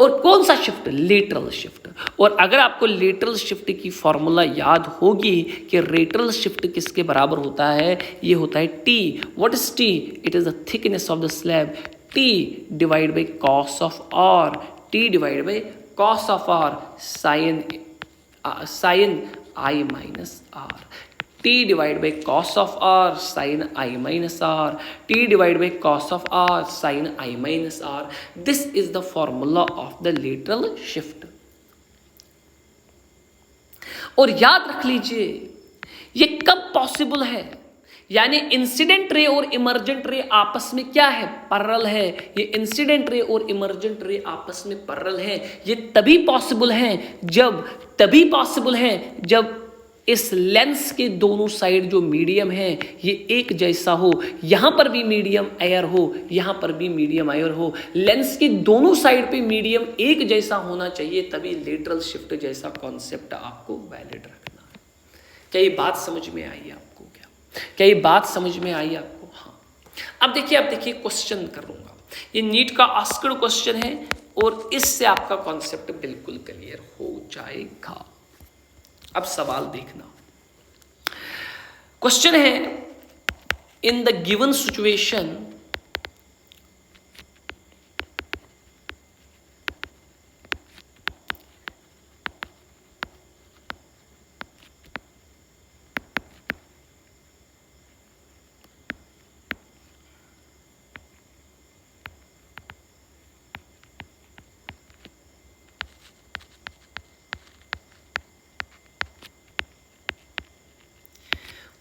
और कौन सा शिफ्ट, लेटरल शिफ्ट। और अगर आपको लेटरल शिफ्ट की फॉर्मूला याद होगी कि लेटरल शिफ्ट किसके बराबर होता है, ये होता है T. What is T? It is the thickness of the slab, T divided by cos of R, T divided by cos of R sin I minus R, T divided by cos of R sin I minus R, T divided by cos of R sin I minus R. This is the formula of the lateral shift. और याद रख लीजिए ये कब पॉसिबल है, यानी इंसिडेंट रे और इमर्जेंट रे आपस में क्या है, पैरेलल है। ये इंसिडेंट रे और इमर्जेंट रे आपस में पैरेलल है। ये तभी पॉसिबल है जब इस लेंस के दोनों साइड जो मीडियम है ये एक जैसा हो, यहाँ पर भी मीडियम एयर हो, यहाँ पर भी मीडियम एयर हो, लेंस के दोनों साइड पे मीडियम एक जैसा होना चाहिए, तभी लेटरल शिफ्ट जैसा कॉन्सेप्ट आपको वैलिड रखना है। क्या ये बात समझ में आई आपको? क्या ये बात समझ में आई आपको? हाँ। अब देखिए क्वेश्चन करूँगा, ये नीट का आस्क्ड क्वेश्चन है और इससे आपका कॉन्सेप्ट बिल्कुल क्लियर हो जाएगा। अब सवाल देखना, क्वेश्चन है in the given situation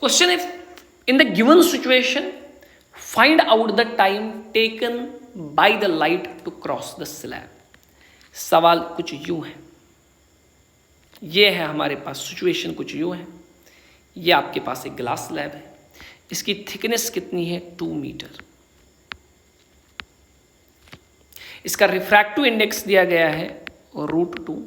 Question is, in the given situation, find out the time taken by the light to cross the slab. सवाल कुछ यूं है, ये है हमारे पास सिचुएशन कुछ यूं है, ये आपके पास एक ग्लास स्लैब है, इसकी थिकनेस कितनी है 2 मीटर, इसका रिफ्रैक्टिव इंडेक्स दिया गया है √2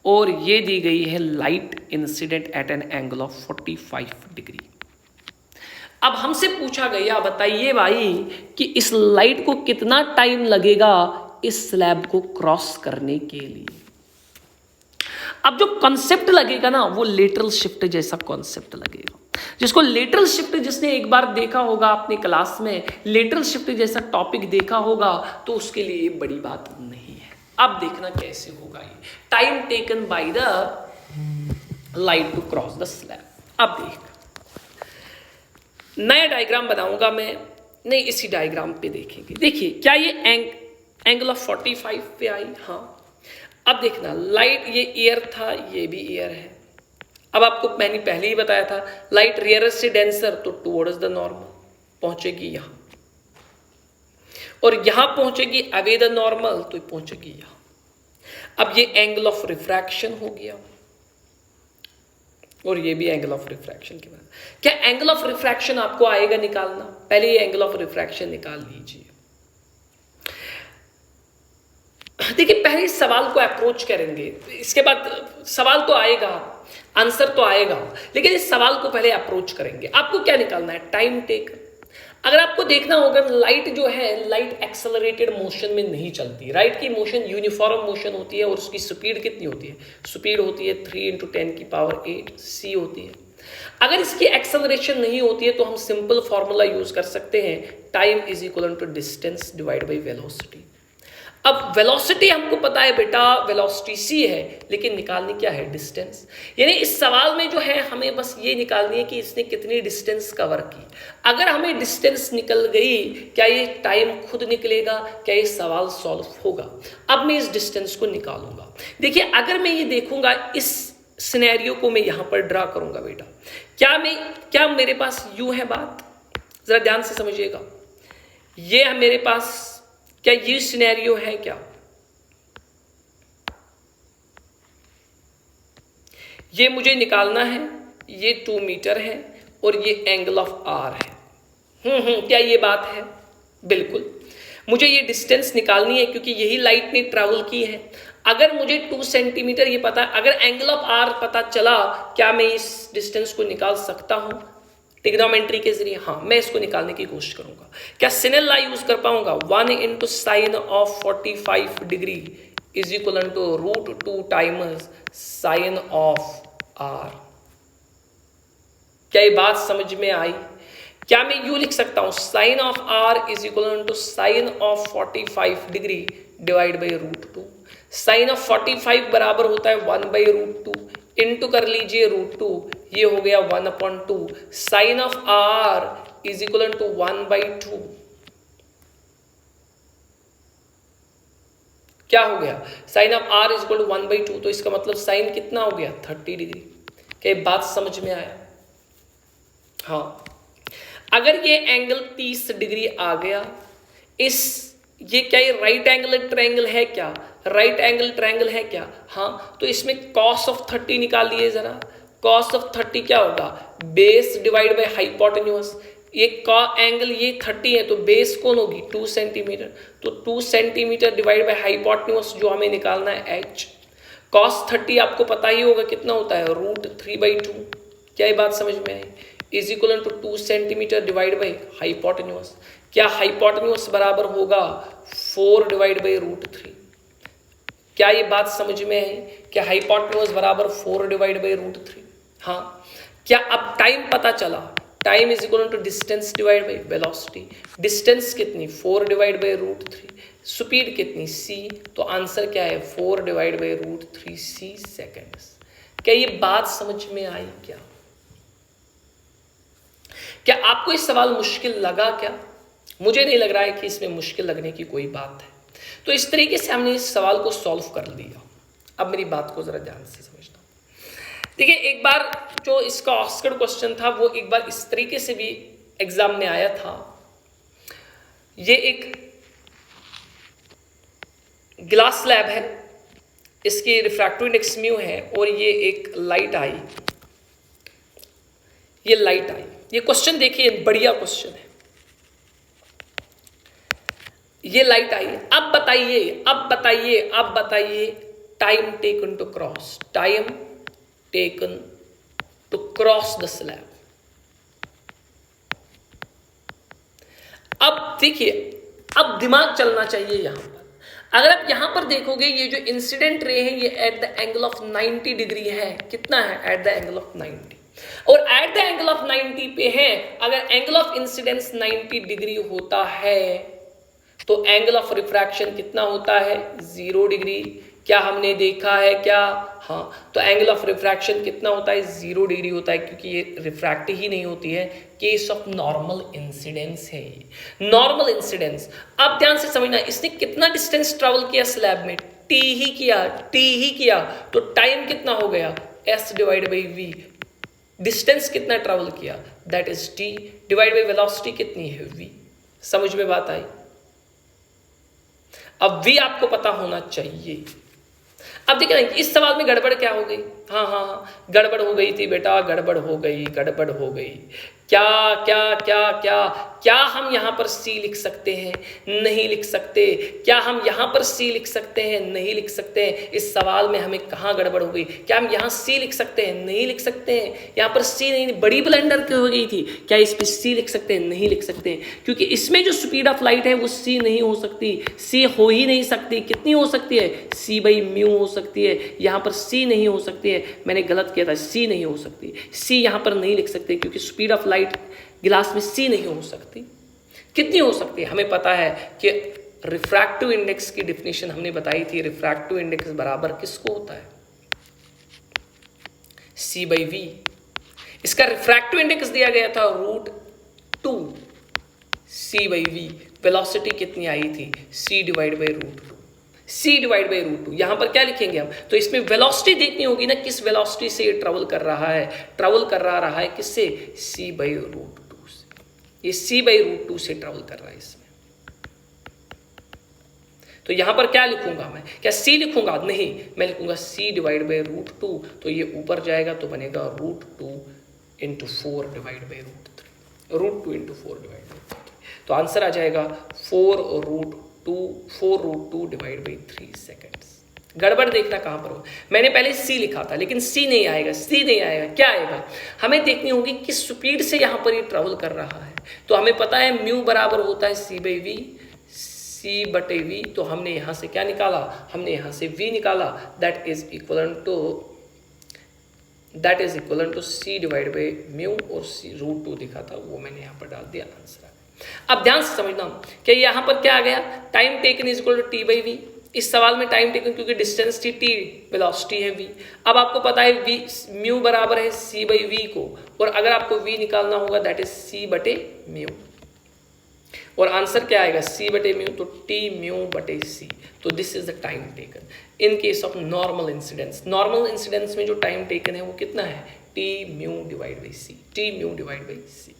और ये दी गई है light incident at an angle of 45 degree. अब हमसे पूछा गया, बताइए भाई कि इस लाइट को कितना टाइम लगेगा इस स्लैब को क्रॉस करने के लिए। अब जो कॉन्सेप्ट लगेगा ना वो लेटरल शिफ्ट जैसा कॉन्सेप्ट लगेगा, जिसको लेटरल शिफ्ट, जिसने एक बार देखा होगा अपने क्लास में लेटरल शिफ्ट जैसा टॉपिक देखा होगा, तो उसके लिए ये बड़ी बात नहीं है। अब देखना कैसे होगा ये, time taken by the light to cross the slab. अब देख, नया डायग्राम बनाऊंगा मैं, नहीं इसी डायग्राम पे देखेंगे। देखिए क्या ये एंगल ऑफ 45 पे आई? हाँ। अब देखना, लाइट ये एयर था, ये भी एयर है। अब आपको मैंने पहले ही बताया था, लाइट रेयर से डेंसर तो टुवर्ड्स द नॉर्मल पहुंचेगी यहां, और यहां पहुंचेगी अवे द नॉर्मल तो पहुंचेगी यहां। अब ये एंगल ऑफ रिफ्रैक्शन हो गया, और ये भी एंगल ऑफ रिफ्रैक्शन के बाद। क्या एंगल ऑफ रिफ्रैक्शन आपको आएगा निकालना? पहले ये एंगल ऑफ रिफ्रैक्शन निकाल लीजिए। देखिए पहले इस सवाल को अप्रोच करेंगे, इसके बाद सवाल तो आएगा, आंसर तो आएगा, लेकिन इस सवाल को पहले अप्रोच करेंगे। आपको क्या निकालना है? Time taken. अगर आपको देखना होगा, लाइट जो है, लाइट एक्सेलरेटेड मोशन में नहीं चलती। लाइट की मोशन यूनिफॉर्म मोशन होती है, और उसकी स्पीड कितनी होती है? स्पीड होती है 3 × 10⁸ c होती है। अगर इसकी एक्सेलरेशन नहीं होती है तो हम सिंपल फॉर्मूला यूज कर सकते हैं, time is equal to distance divide by velocity. अब वेलोसिटी हमको पता है बेटा, वेलोसिटी c है, लेकिन निकालनी क्या है? डिस्टेंस। यानी इस सवाल में जो है हमें बस ये निकालनी है कि इसने कितनी डिस्टेंस कवर की। अगर हमें डिस्टेंस निकल गई, क्या ये टाइम खुद निकलेगा? क्या ये सवाल सॉल्व होगा? अब मैं इस डिस्टेंस को निकालूंगा। देखिए अगर मैं ये देखूंगा, इस सिनेरियो को मैं यहां पर ड्रा करूंगा बेटा, क्या मेरे पास यूं है बात? जरा ध्यान से समझिएगा, ये है मेरे पास, क्या ये सिनेरियो है? क्या ये मुझे निकालना है? ये 2 मीटर है और ये एंगल ऑफ r है। क्या ये बात है? बिल्कुल। मुझे ये डिस्टेंस निकालनी है क्योंकि यही लाइट ने ट्रैवल की है। अगर मुझे 2 सेंटीमीटर ये पता, अगर एंगल ऑफ r पता चला, क्या मैं इस डिस्टेंस को निकाल सकता हूं ट्रिग्नोमेट्री के जरिए? हाँ, मैं इसको निकालने की कोशिश करूंगा। क्या सिनेल लॉ यूज कर पाऊंगा? 1 × sine of 45 degree is equal to √2 times sine of r। क्या ये बात समझ में आई? क्या मैं यूं लिख सकता हूं, sine of r is equal to sine of 45 degree divide by √2। Sine of 45 बराबर होता है 1/√2, इंटू कर लीजिए √2, ये हो गया 1/2। Sine of r is equal to 1/2। क्या हो गया? Sine of r is equal to 1/2, तो इसका मतलब साइन कितना हो गया? 30 डिग्री। क्या बात समझ में आया? हाँ। अगर ये एंगल 30 डिग्री आ गया, ये क्या ये राइट एंगल ट्रायंगल है? क्या राइट एंगल ट्रायंगल है क्या? हाँ, तो इसमें cos ऑफ 30 निकालिए जरा। cos ऑफ 30 क्या होगा? Base divide by hypotenuse. ये का एंगल ये 30 है तो बेस कौन होगी? 2 सेंटीमीटर। तो 2 सेंटीमीटर डिवाइड बाय हाइपोटेन्यूज जो हमें निकालना है h। cos 30 आपको पता ही होगा कितना होता है? √3/2। क्या ये बात समझ में आई? Is equal to 2 centimetre divide by hypotenuse. क्या हाइपोटेन्यूज बराबर होगा 4 डिवाइड बाई √3? क्या ये बात समझ में आई? क्या हाइपोटेन्यूज बराबर 4 डिवाइड बाई √3? हाँ। क्या अब टाइम पता चला? Time is equal to distance divide by velocity. Distance कितनी? 4 डिवाइड बाई √3। स्पीड कितनी? c। तो आंसर क्या है? 4 डिवाइड बाई √3c सेकेंड्स। क्या ये बात समझ में आई? क्या आपको इस सवाल मुश्किल लगा क्या? मुझे नहीं लग रहा है कि इसमें मुश्किल लगने की कोई बात है। तो इस तरीके से हमने इस सवाल को सॉल्व कर लिया। अब मेरी बात को जरा ध्यान से समझना। देखिए, एक बार जो इसका ऑस्कर क्वेश्चन था वो एक बार इस तरीके से भी एग्जाम में आया था। ये एक ग्लास स्लैब है, इसकी रिफ्रैक्टिव इंडेक्स म्यू है और ये एक लाइट आई, ये लाइट आई। ये क्वेश्चन देखिए, बढ़िया क्वेश्चन है। ये लाइट आई। अब बताइए time taken to cross, time taken to cross the slab. अब देखिए, अब दिमाग चलना चाहिए यहां पर। अगर आप यहां पर देखोगे, ये जो इंसिडेंट रे है ये at the angle of 90 degree है। कितना है? At the angle of 90। और एट द एंगल ऑफ 90 पे है। अगर एंगल ऑफ इंसिडेंस 90 डिग्री होता है तो एंगल ऑफ रिफ्रैक्शन कितना होता है? 0 डिग्री। क्या हमने देखा है क्या? हाँ, तो एंगल ऑफ रिफ्रैक्शन कितना होता है? 0 डिग्री होता है, क्योंकि ये रिफ्रैक्ट ही नहीं होती है। केस ऑफ नॉर्मल इंसिडेंस है, नॉर्मल इंसिडेंस। अब ध्यान से समझना, इसने कितना डिस्टेंस ट्रेवल किया स्लैब में? टी ही किया। तो टाइम कितना हो गया? s divide by v। Distance कितना ट्रेवल किया? That is t divide by velocity कितनी है? v। समझ में बात आई? अब v आपको पता होना चाहिए। अब देखिए ना, इस सवाल में गड़बड़ क्या हो गई? हाँ, गड़बड़ हो गई थी बेटा, गड़बड़ हो गई। क्या हम यहां पर c लिख सकते हैं? नहीं लिख सकते। क्या हम यहां पर c लिख सकते हैं? नहीं लिख सकते। इस सवाल में हमें कहां गड़बड़ हो गई? क्या हम यहां c लिख सकते हैं? नहीं लिख सकते हैं। यहां पर c नहीं, बड़ी ब्लंडर क्यों हो गई थी? क्या इस पे c लिख सकते हैं? नहीं लिख सकते, क्योंकि इसमें जो स्पीड ऑफ लाइट है वो c नहीं हो सकती, c हो ही नहीं सकती। कितनी हो सकती है? c/μ हो सकती है। यहां पर c नहीं हो सकती है, मैंने गलत किया था, c नहीं हो सकती। c यहां पर नहीं लिख सकते क्योंकि स्पीड ऑफ लाइट गिलास में c नहीं हो सकती। कितनी हो सकती है? हमें पता है कि रिफ्रैक्टिव इंडेक्स की डेफिनेशन हमने बताई थी। रिफ्रैक्टिव इंडेक्स बराबर किसको होता है? c/v। इसका रिफ्रैक्टिव इंडेक्स दिया गया था √2 c/v। वेलोसिटी कितनी आई थी? c divide by √2। c divide by √2। यहां पर क्या लिखेंगे हम? तो इसमें वेलोसिटी देखनी होगी ना, किस वेलोसिटी से ये ट्रेवल कर रहा है। ट्रेवल कर रहा है किससे? c/√2 से। ये c/√2 से ट्रेवल कर रहा है इसमें। तो यहां पर क्या लिखूंगा मैं? क्या c लिखूंगा? नहीं, मैं लिखूंगा c डिवाइड बाई √2। तो ये ऊपर जाएगा तो बनेगा √2 × 4 डिवाइड बाई √3। √2 × 4 divide by 3। तो आंसर आ जाएगा 4√2 डिवाइड बाई 3 सेकेंड्स। गड़बड़ देखना कहां पर हो। मैंने पहले c लिखा था, लेकिन c नहीं आएगा। क्या आएगा? हमें देखनी होगी किस स्पीड से यहां पर ये ट्रेवल कर रहा है। तो हमें पता है म्यू बराबर होता है c/v, c/v। तो हमने यहां से क्या निकाला? हमने यहां से v निकाला। That is equal to c divide by mu, और √2 दिखा था वो मैंने यहां पर डाल दिया। आंसर। अब ध्यान से समझना कि यहां पर क्या आ गया? Time taken is equal to t/v। इस सवाल में टाइम टेकन क्योंकि डिस्टेंस थी, t वेलोसिटी है v। अब आपको पता है v म्यू बराबर है c/v को, और अगर आपको v निकालना होगा दैट इज c/μ। और आंसर क्या आएगा? c/μ, तो t/μ/c। तो this is the time taken in case of normal incidence. Normal incidence में जो टाइम टेकन है वो कितना है? t/μ divide by c। t/μ divide by c।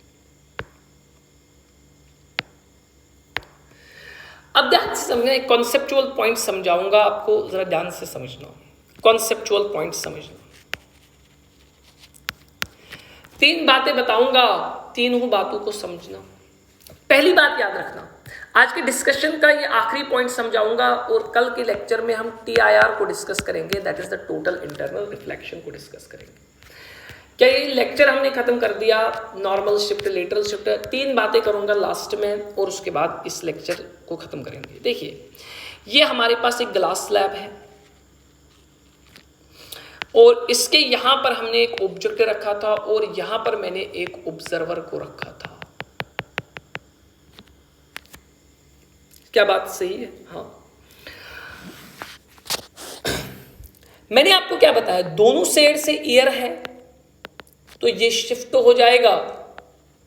अब ध्यान से समझना, एक कॉन्सेप्चुअल पॉइंट समझाऊंगा आपको, जरा ध्यान से समझना, कॉन्सेप्चुअल पॉइंट समझना। 3 बातें बताऊंगा, तीनों बातों को समझना। पहली बात याद रखना, आज के डिस्कशन का ये आखिरी पॉइंट समझाऊंगा और कल के लेक्चर में हम TIR को डिस्कस करेंगे, that is the total internal reflection को डिस्कस करेंगे। क्या ये लेक्चर हमने खत्म कर दिया, नॉर्मल शिफ्ट, लेटरल शिफ्ट, 3 बातें करूंगा लास्ट में और उसके बाद इस लेक्चर को खत्म करेंगे। देखिए, ये हमारे पास एक ग्लास स्लैब है और इसके यहां पर हमने एक ऑब्जेक्ट रखा था और यहां पर मैंने एक ऑब्जर्वर को रखा था। क्या बात सही है? हाँ, मैंने आपको क्या बताया, दोनों साइड से एयर है तो ये शिफ्ट हो जाएगा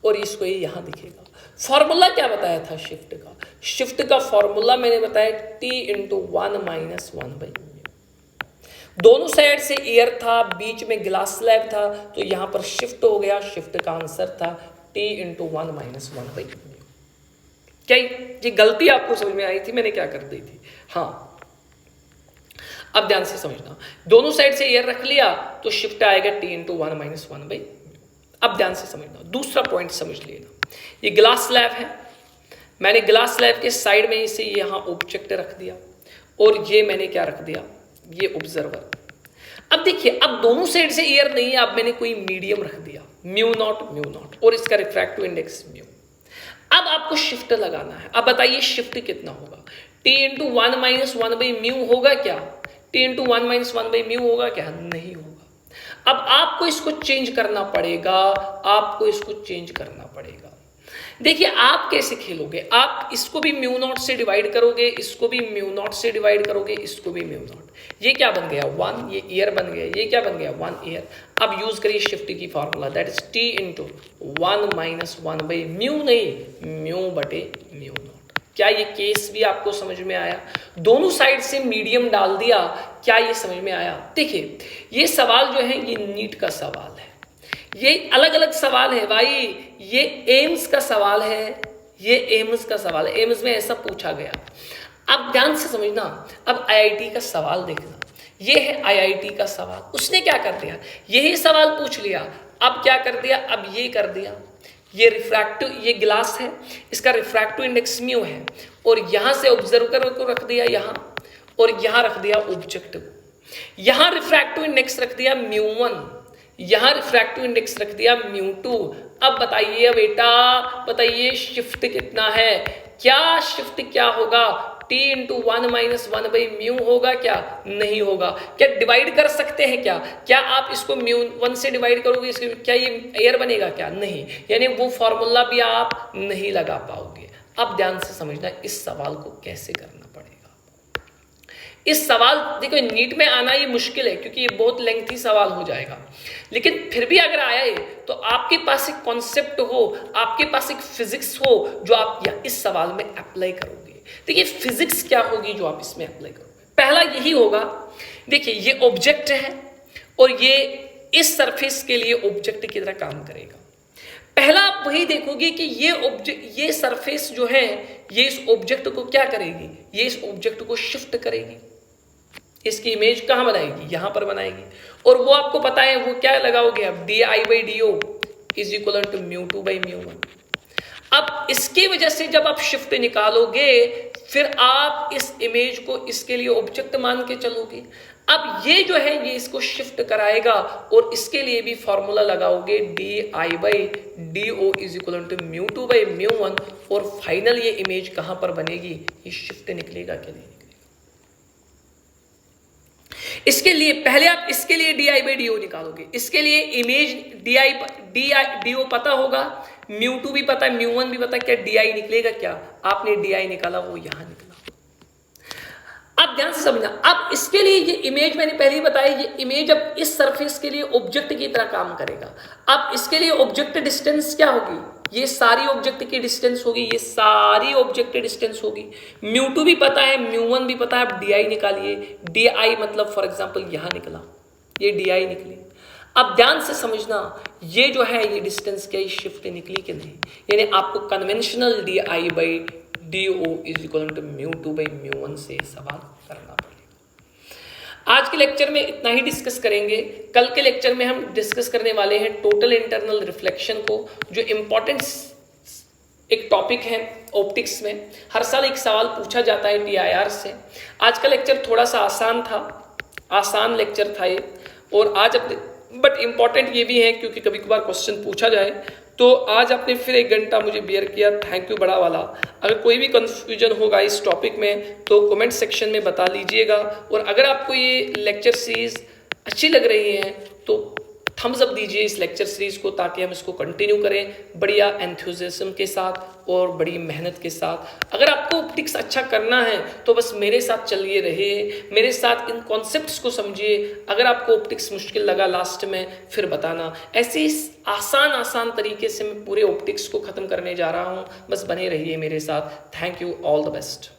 और इसको ये यहां दिखेगा। फॉर्मूला क्या बताया था शिफ्ट का? शिफ्ट का फॉर्मूला मैंने बताया T × 1 - 1/μ। दोनों साइड से एयर था, बीच में ग्लास स्लैब था, तो यहां पर शिफ्ट हो गया। शिफ्ट का आंसर था T × 1 - 1/μ। क्या ये गलती आपको समझ में आई थी? मैंने क्या कर दी थी? हाँ, अब ध्यान से समझना, दोनों साइड से एयर रख लिया तो शिफ्ट आएगा T × 1 - 1/μ। अब ध्यान से समझना, दूसरा पॉइंट समझ लेना, ये ग्लास स्लैब है, मैंने ग्लास स्लैब के साइड में इसे यहां ऑब्जेक्ट रख दिया और ये मैंने क्या रख दिया, ये ऑब्जर्वर। अब देखिए, अब दोनों साइड से एयर नहीं है, अब मैंने कोई मीडियम रख दिया, μ0 और इसका रिफ्रैक्टिव इंडेक्स μ। अब आपको शिफ्ट लगाना है। अब बताइए शिफ्ट कितना होगा? T × 1 - 1/μ होगा क्या? T × 1 - 1/μ होगा क्या? नहीं होगा। अब आपको इसको चेंज करना पड़ेगा, आपको इसको चेंज करना पड़ेगा। देखिए, आप कैसे खेलोगे, आप इसको भी μ0 से डिवाइड करोगे, इसको भी μ0 से डिवाइड करोगे, इसको भी μ0। ये क्या बन गया? 1, ये एयर बन गया, ये क्या बन गया? 1 एयर। अब यूज करिए शिफ्ट की फॉर्मूला, दैट इज T × 1 - 1/μ, नहीं μ/μ0। क्या ये केस भी आपको समझ में आया? दोनों साइड से मीडियम डाल दिया, क्या ये समझ में आया? देखिए, ये सवाल जो है ये नीट का सवाल है, ये अलग अलग सवाल है भाई, ये एम्स का सवाल है, ये एम्स का सवाल है, एम्स में ऐसा पूछा गया। अब ध्यान से समझना, अब IIT का सवाल देखना, ये है IIT का सवाल। उसने क्या कर दिया, यही सवाल पूछ लिया, अब क्या कर दिया, अब ये कर दिया, ये रिफ्रैक्टिव, ये ग्लास है, इसका रिफ्रैक्टिव इंडेक्स μ है और यहां से ऑब्जर्वर को रख दिया यहां और यहां रख दिया ऑब्जेक्ट को। यहां रिफ्रैक्टिव इंडेक्स रख दिया μ1, यहां रिफ्रैक्टिव इंडेक्स रख दिया μ2। अब बताइए बेटा, बताइए शिफ्ट कितना है? क्या शिफ्ट क्या होगा? T × 1 - 1/μ होगा क्या? नहीं होगा। क्या डिवाइड कर सकते हैं क्या? क्या आप इसको μ1 से डिवाइड करोगे, इसके क्या ये एयर बनेगा क्या? नहीं, यानी वो फॉर्मूला भी आप नहीं लगा पाओगे। अब ध्यान से समझना, इस सवाल को कैसे करना पड़ेगा। इस सवाल देखो, नीट में आना ये मुश्किल है क्योंकि ये बहुत लेंथी सवाल हो जाएगा, लेकिन फिर भी अगर आया है तो आपके पास एक कॉन्सेप्ट हो, आपके पास एक फिजिक्स हो जो आप इस सवाल में अप्लाई करोगे। देखिए, फिजिक्स क्या होगी जो आप इसमें अप्लाई करोगे? पहला यही होगा, देखिए ये ऑब्जेक्ट है और ये इस सरफेस के लिए ऑब्जेक्ट की तरह काम करेगा। पहला आप वही देखोगे कि ये सरफेस जो है ये इस ऑब्जेक्ट को क्या करेगी, ये इस ऑब्जेक्ट को शिफ्ट करेगी, इसकी इमेज कहां बनाएगी? यहां पर बनाएगी। और वो आपको पता है वो क्या लगाओगे आप? DI/DO = μ2/μ1। अब इसकी वजह से जब आप शिफ्ट निकालोगे फिर आप इस इमेज को इसके लिए ऑब्जेक्ट मान के चलोगे। अब ये जो है ये इसको शिफ्ट कराएगा और इसके लिए भी फॉर्मूला लगाओगे DI/DO = μ2/μ1 और फाइनल ये इमेज कहां पर बनेगी? ये शिफ्ट निकलेगा क्या नहीं? इसके लिए पहले आप इसके लिए DI/DO निकालोगे, इसके लिए इमेज DI/DO पता होगा, μ2 भी पता है, μ1 भी पता है, क्या DI निकलेगा क्या? आपने DI निकाला, वो यहां निकला। अब ध्यान से समझना, अब इसके लिए ये इमेज मैंने पहले ही बताया, ये इमेज अब इस सरफेस के लिए ऑब्जेक्ट की तरह काम करेगा। अब इसके लिए ऑब्जेक्ट डिस्टेंस क्या होगी? ये सारी ऑब्जेक्ट की डिस्टेंस होगी, ये सारी ऑब्जेक्ट डिस्टेंस होगी। μ2 भी पता है, μ1 भी पता है, अब DI निकालिए। DI मतलब फॉर एग्जांपल यहां निकला, ये DI निकली। अब ध्यान से समझना, ये जो है ये डिस्टेंस क्या शिफ्ट निकली कि नहीं? यानी आपको conventional DO is equal to μ2/μ1 से सवाल करना पड़ेगा। आज के लेक्चर में इतना ही डिस्कस करेंगे। कल के लेक्चर में हम डिस्कस करने वाले हैं टोटल इंटरनल रिफ्लेक्शन को, जो इम्पोर्टेंट एक टॉपिक है ऑप्टिक्स में। हर साल एक सवाल पूछा जाता है TIR से। आज का लेक्चर थोड़ा सा आसान लेक्चर था ये, और आज बट इम्पॉर्टेंट ये भी है क्योंकि कभी कभार क्वेश्चन पूछा जाए, तो आज आपने फिर 1 घंटा मुझे बियर किया, थैंक यू बड़ा वाला। अगर कोई भी कंफ्यूजन होगा इस टॉपिक में तो कमेंट सेक्शन में बता लीजिएगा, और अगर आपको ये लेक्चर सीरीज अच्छी लग रही है तो थम्स अप दीजिए इस लेक्चर सीरीज को, ताकि हम इसको कंटिन्यू करें बढ़िया एंथुसियाज्म के साथ और बड़ी मेहनत के साथ। अगर आपको ऑप्टिक्स अच्छा करना है तो बस मेरे साथ चलिए रहिए, मेरे साथ इन कॉन्सेप्ट्स को समझिए। अगर आपको ऑप्टिक्स मुश्किल लगा लास्ट में फिर बताना। ऐसे इस आसान तरीके से मैं पूरे ऑप्टिक्स को ख़त्म करने जा रहा हूँ, बस बने रहिए मेरे साथ। Thank you, all the best.